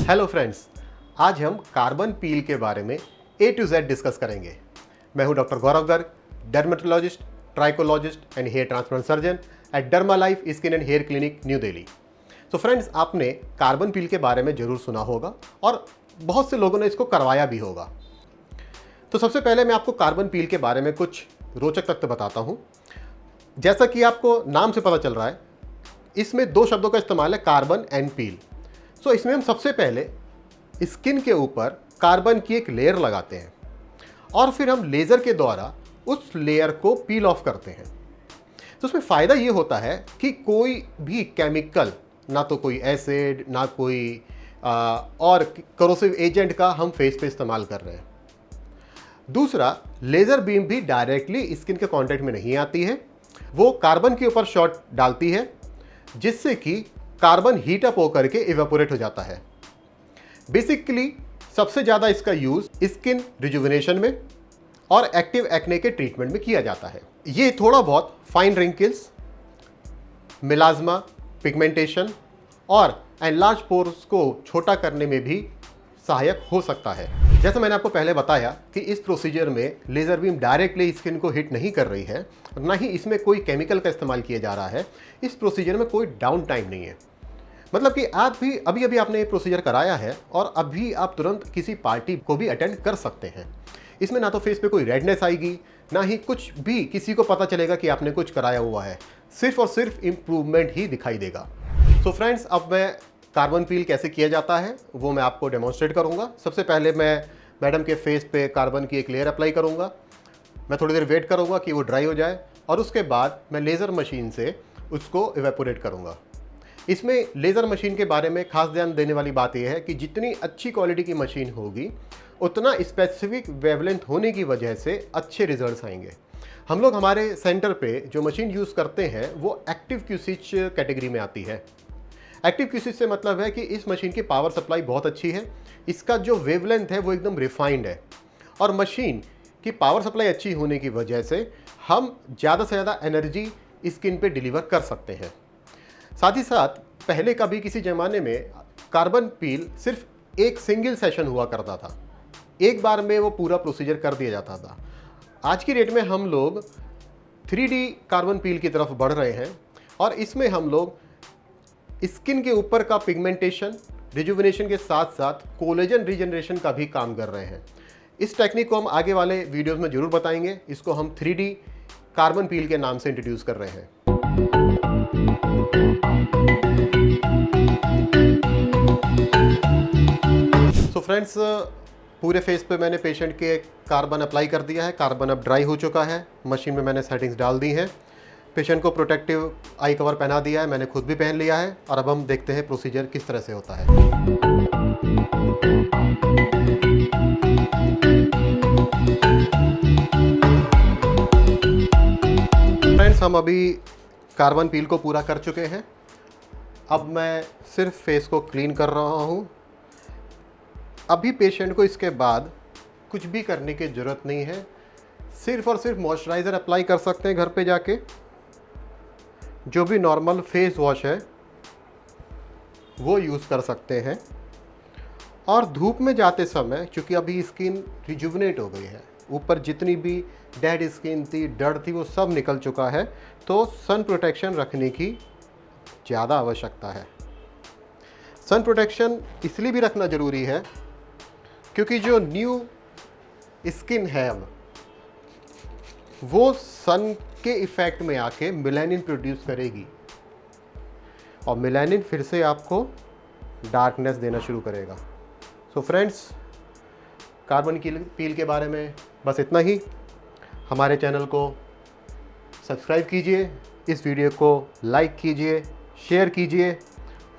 Hello friends, आज हम carbon पील के बारे में A to Z डिस्कस करेंगे। मैं हूं doctor Gaurav Garg, dermatologist, trichologist and hair transplant surgeon at Derma Life skin and hair clinic, New Delhi. तो फ्रेंड्स, आपने कार्बन पील के बारे में ज़रूर सुना होगा और बहुत से लोगों ने इसको करवाया भी होगा। तो सबसे पहले मैं आपको कार्बन पील के बारे में कुछ रोचक तथ्य बताता हूँ। जैसा कि आपको नाम से पता चल रहा है, इसमें दो शब्दों का इस्तेमाल है, कार्बन एंड पील। तो इसमें हम सबसे पहले स्किन के ऊपर कार्बन की एक लेयर लगाते हैं और फिर हम लेज़र के द्वारा उस लेयर को पील ऑफ करते हैं। तो उसमें फ़ायदा ये होता है कि कोई भी केमिकल, ना तो कोई एसिड, ना कोई और करोसिव एजेंट का हम फेस पे इस्तेमाल कर रहे हैं। दूसरा, लेज़र बीम भी डायरेक्टली स्किन के कांटेक्ट में नहीं आती है, वो कार्बन के ऊपर शॉट डालती है, जिससे कि कार्बन हीट अप होकर के इवेपोरेट हो जाता है। बेसिकली सबसे ज़्यादा इसका यूज़ स्किन रिजुविनेशन में और एक्टिव एक्ने के ट्रीटमेंट में किया जाता है। ये थोड़ा बहुत फाइन रिंकल्स, मिलाज्मा, पिगमेंटेशन और एनलार्ज पोर्स को छोटा करने में भी सहायक हो सकता है। जैसा मैंने आपको पहले बताया कि इस प्रोसीजर में लेज़र बीम डायरेक्टली स्किन को हिट नहीं कर रही है, ना ही इसमें कोई केमिकल का इस्तेमाल किया जा रहा है। इस प्रोसीजर में कोई डाउन टाइम नहीं है। मतलब कि आप भी अभी आपने ये प्रोसीजर कराया है और अभी आप तुरंत किसी पार्टी को भी अटेंड कर सकते हैं। इसमें ना तो फेस पे कोई रेडनेस आएगी, ना ही कुछ भी किसी को पता चलेगा कि आपने कुछ कराया हुआ है। सिर्फ और सिर्फ इम्प्रूवमेंट ही दिखाई देगा। सो फ्रेंड्स, अब मैं कार्बन पील कैसे किया जाता है वो मैं आपको डेमोन्स्ट्रेट करूंगा। सबसे पहले मैं मैडम के फेस पे कार्बन की एक लेयर अप्लाई करूंगा। मैं थोड़ी देर वेट करूंगा कि वो ड्राई हो जाए और उसके बाद मैं लेज़र मशीन से उसको इवेपोरेट करूंगा। इसमें लेज़र मशीन के बारे में खास ध्यान देने वाली बात यह है कि जितनी अच्छी क्वालिटी की मशीन होगी, उतना स्पेसिफिक वेवलेंथ होने की वजह से अच्छे रिजल्ट्स आएंगे। हम लोग हमारे सेंटर पे जो मशीन यूज़ करते हैं वो एक्टिव क्यूसिच कैटेगरी में आती है। एक्टिव क्यूसिच से मतलब है कि इस मशीन की पावर सप्लाई बहुत अच्छी है, इसका जो वेवलेंथ है वो एकदम रिफाइंड है और मशीन की पावर सप्लाई अच्छी होने की वजह से हम ज़्यादा से ज़्यादा एनर्जी स्किन पे डिलीवर कर सकते हैं। साथ ही साथ पहले कभी किसी ज़माने में कार्बन पील सिर्फ एक सिंगल सेशन हुआ करता था, एक बार में वो पूरा प्रोसीजर कर दिया जाता था। आज की डेट में हम लोग 3D कार्बन पील की तरफ बढ़ रहे हैं और इसमें हम लोग स्किन के ऊपर का पिगमेंटेशन, रिजुविनेशन के साथ साथ कोलेजन रीजनरेशन का भी काम कर रहे हैं। इस टेक्निक को हम आगे वाले वीडियोस में ज़रूर बताएंगे। इसको हम 3D कार्बन पील के नाम से इंट्रोड्यूस कर रहे हैं। तो फ्रेंड्स, पूरे फेस पे मैंने पेशेंट के कार्बन अप्लाई कर दिया है। कार्बन अब ड्राई हो चुका है। मशीन में मैंने सेटिंग्स डाल दी हैं। पेशेंट को प्रोटेक्टिव आई कवर पहना दिया है, मैंने खुद भी पहन लिया है और अब हम देखते हैं प्रोसीजर किस तरह से होता है। फ्रेंड्स, हम अभी कार्बन पील को पूरा कर चुके हैं। अब मैं सिर्फ फेस को क्लीन कर रहा हूँ। अभी पेशेंट को इसके बाद कुछ भी करने की ज़रूरत नहीं है, सिर्फ और सिर्फ मॉइस्चराइज़र अप्लाई कर सकते हैं घर पे जाके। जो भी नॉर्मल फेस वॉश है वो यूज़ कर सकते हैं और धूप में जाते समय, क्योंकि अभी स्किन रिजुविनेट हो गई है, ऊपर जितनी भी डेड स्किन थी, डर्ट थी, वो सब निकल चुका है, तो सन प्रोटेक्शन रखने की ज़्यादा आवश्यकता है। सन प्रोटेक्शन इसलिए भी रखना ज़रूरी है क्योंकि जो न्यू स्किन है अब वो सन के इफ़ेक्ट में आके मेलानिन प्रोड्यूस करेगी और मेलानिन फिर से आपको डार्कनेस देना शुरू करेगा। सो फ्रेंड्स, कार्बन पील के बारे में बस इतना ही। हमारे चैनल को सब्सक्राइब कीजिए, इस वीडियो को लाइक कीजिए, शेयर कीजिए।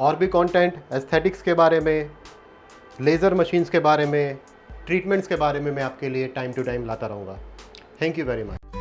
और भी कंटेंट एस्थेटिक्स के बारे में, लेज़र मशीन्स के बारे में, ट्रीटमेंट्स के बारे में मैं आपके लिए टाइम टू टाइम लाता रहूँगा। Thank you very much.